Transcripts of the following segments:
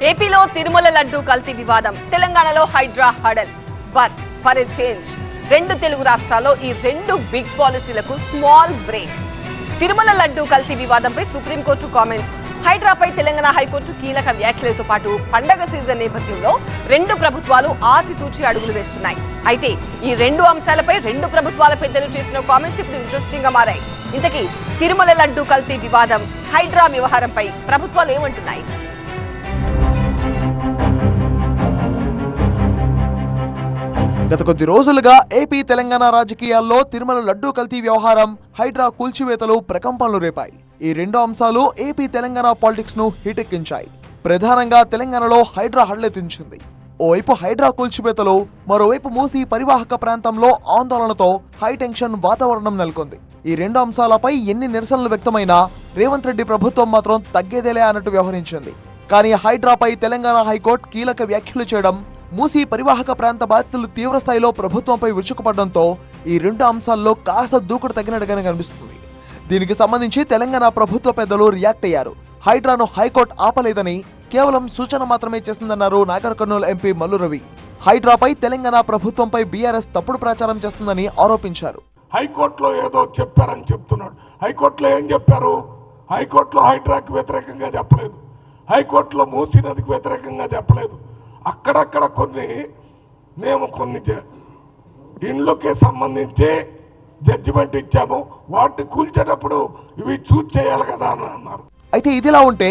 ఏపీలో తిరుమల లడ్డు కల్తీ వివాదం, తెలంగాణలో హైడ్రా హడల్. బట్ ఫర్ ఎ చేంజ్ రెండు తెలుగు రాష్ట్రాల్లో ఈ రెండు బిగ్ పాలసీలకు స్మాల్ బ్రేక్. తిరుమల లడ్డు కల్తీ వివాదంపై సుప్రీంకోర్టు కామెంట్స్, హైడ్రాపై తెలంగాణ హైకోర్టు కీలక వ్యాఖ్యలతో పాటు పండగ సీజన్ నేపథ్యంలో రెండు ప్రభుత్వాలు ఆచితూచి అడుగులు వేస్తున్నాయి. అయితే ఈ రెండు అంశాలపై రెండు ప్రభుత్వాల పెద్దలు చేసిన కామెంట్స్ ఇప్పుడు ఇంట్రెస్టింగ్ గా మారాయి. ఇంతకీ తిరుమల లడ్డు కల్తీ వివాదం, హైడ్రా వ్యవహారంపై ప్రభుత్వాలు ఏమంటున్నాయి? గత కొద్ది రోజులుగా ఏపీ తెలంగాణ రాజకీయాల్లో తిరుమల లడ్డూ కల్తీ వ్యవహారం, హైడ్రా కూల్చివేతలు ప్రకంపనలు రేపాయి. ఈ రెండు అంశాలు ఏపీ తెలంగాణ పాలిటిక్స్ ను హీటెక్కించాయి. ప్రధానంగా తెలంగాణలో హైడ్రా హడలెత్తించింది. ఓవైపు హైడ్రా కూల్చివేతలు, మరోవైపు మూసీ పరివాహక ప్రాంతంలో ఆందోళనతో హై టెన్షన్ వాతావరణం నెలకొంది. ఈ రెండు అంశాలపై ఎన్ని నిరసనలు వ్యక్తమైనా రేవంత్ రెడ్డి ప్రభుత్వం మాత్రం తగ్గేదేలే అన్నట్టు వ్యవహరించింది. కానీ హైడ్రాపై తెలంగాణ హైకోర్టు కీలక వ్యాఖ్యలు చేయడం, మూసీ పరివాహక ప్రాంత బాధితులు తీవ్రస్థాయిలో ప్రభుత్వంపై విరుచుకుపడడంతో ఈ రెండు అంశాల్లో కాస్త దూకుడు తగ్గినట్టుగానే కనిపిస్తుంది. దీనికి సంబంధించి తెలంగాణ ప్రభుత్వ పెద్దలు రియాక్ట్ అయ్యారు. హైడ్రాను హైకోర్టు ఆపలేదని, కేవలం సూచన మాత్రమే చేస్తుందన్నారు నాగర్ కర్నూలు ఎంపీ మల్లు రవి. హైడ్రాపై తెలంగాణ ప్రభుత్వంపై బీఆర్ఎస్ తప్పుడు ప్రచారం చేస్తుందని ఆరోపించారు. హైకోర్టులో ఏదో చెప్పారని చెప్తున్నాడు. హైకోర్టులో ఏం చెప్పారు? హైకోర్టులో హైడ్రాకి వ్యతిరేకంగా చెప్పలేదు, హైకోర్టులో మూసీ నదికి వ్యతిరేకంగా చెప్పలేదు. అక్కడక్కడ మేము కొన్ని ఇండ్లకి సంబంధించి జడ్జిమెంట్ ఇచ్చాము, వాటిని కూల్చేటప్పుడు ఇవి చూస్ చేయాలి కదా అని అన్నారు. అయితే ఇదిలా ఉంటే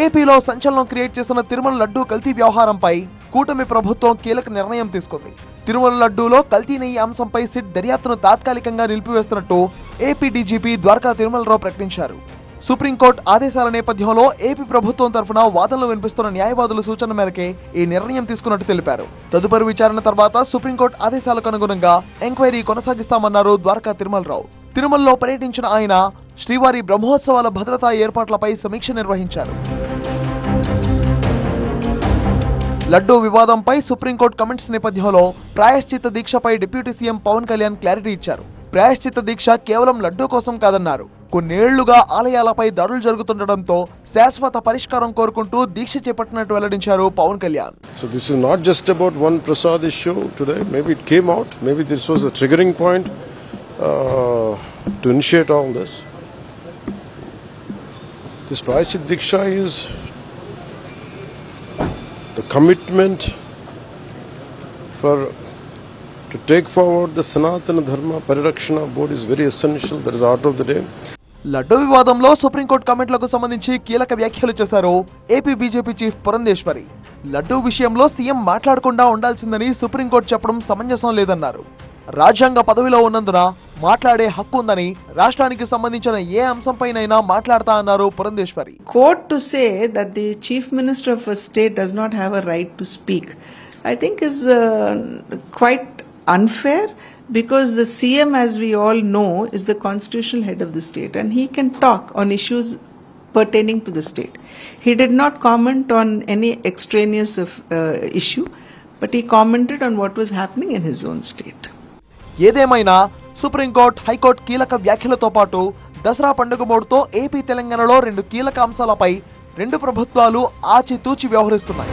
ఏపీలో సంచలనం క్రియేట్ చేసిన తిరుమల లడ్డూ కల్తీ వ్యవహారంపై కూటమి ప్రభుత్వం కీలక నిర్ణయం తీసుకుంది. తిరుమల లడ్డూలో కల్తీ నెయ్యి అంశంపై సిట్ దర్యాప్తును తాత్కాలికంగా నిలిపివేస్తున్నట్టు ఏపీ డీజీపీ ద్వారకా తిరుమలరావు ప్రకటించారు. సుప్రీంకోర్టు ఆదేశాల నేపథ్యంలో ఏపీ ప్రభుత్వం తరఫున వాదనలు వినిపిస్తున్న న్యాయవాదుల సూచన మేరకే ఈ నిర్ణయం తీసుకున్నట్టు తెలిపారు. తదుపరి విచారణ తర్వాత సుప్రీంకోర్టు ఆదేశాలకు అనుగుణంగా ఎంక్వైరీ కొనసాగిస్తామన్నారు ద్వారకా తిరుమలరావు. తిరుమలలో పర్యటించిన ఆయన శ్రీవారి బ్రహ్మోత్సవాల భద్రతా ఏర్పాట్లపై సమీక్ష నిర్వహించారు. లడ్డూ వివాదంపై సుప్రీంకోర్టు కమెంట్స్ నేపథ్యంలో ప్రాయశ్చిత్త దీక్షపై deputy CM Pawan Kalyan clarity ఇచ్చారు. ప్రాయశ్చిత్త దీక్ష కేవలం లడ్డూ కోసం కాదన్నారు. కొన్నేళ్లుగా ఆలయాలపై దాడులు జరుగుతుండటంతో శాశ్వత పరిష్కారం కోరుకుంటూ దీక్ష చేపట్టినట్టు వెల్లడించారు Pawan Kalyan. So this is not just about one Prasad issue today. Maybe it came out. Maybe this was a triggering point to initiate all this. This Prayashchit Diksha is the commitment to take forward the Sanatana Dharma Parirakshana Board is very essential. That is the order of the day. Laddu వివాదంలో supreme court కమెంట్లకు సంబంధించి కీలక వ్యాఖ్యలు చేశారు AP BJP chief Purandeswari. Laddu విషయంలో CM మాట్లాడకుండా ఉండాల్సిందని supreme court చెప్పడం సమంజసం లేదన్నారు. రాజ్యాంగ పదవిలో ఉన్నందున మాట్లాడే హక్కు ఉందని, రాష్ట్రానికి సంబంధించిన ఏ అంశంపైనైనా మాట్లాడతా అన్నారు Purandeswari. Court to say that the chief minister of a state does not have a right to speak, I think is quite unfair, because the CM, as we all know, is the constitutional head of the state and he can talk on issues pertaining to the state. He did not comment on any extraneous issue, but he commented on what was happening in his own state. ఏదేమైనా supreme court, high court కీలక వ్యాఖ్యలతో పాటు దసరా పండుగ మోడుతో AP తెలంగాణలో రెండు కీలక అంశాలపై రెండు ప్రభుత్వాలు ఆచితూచి వ్యవహరిస్తున్నాయి.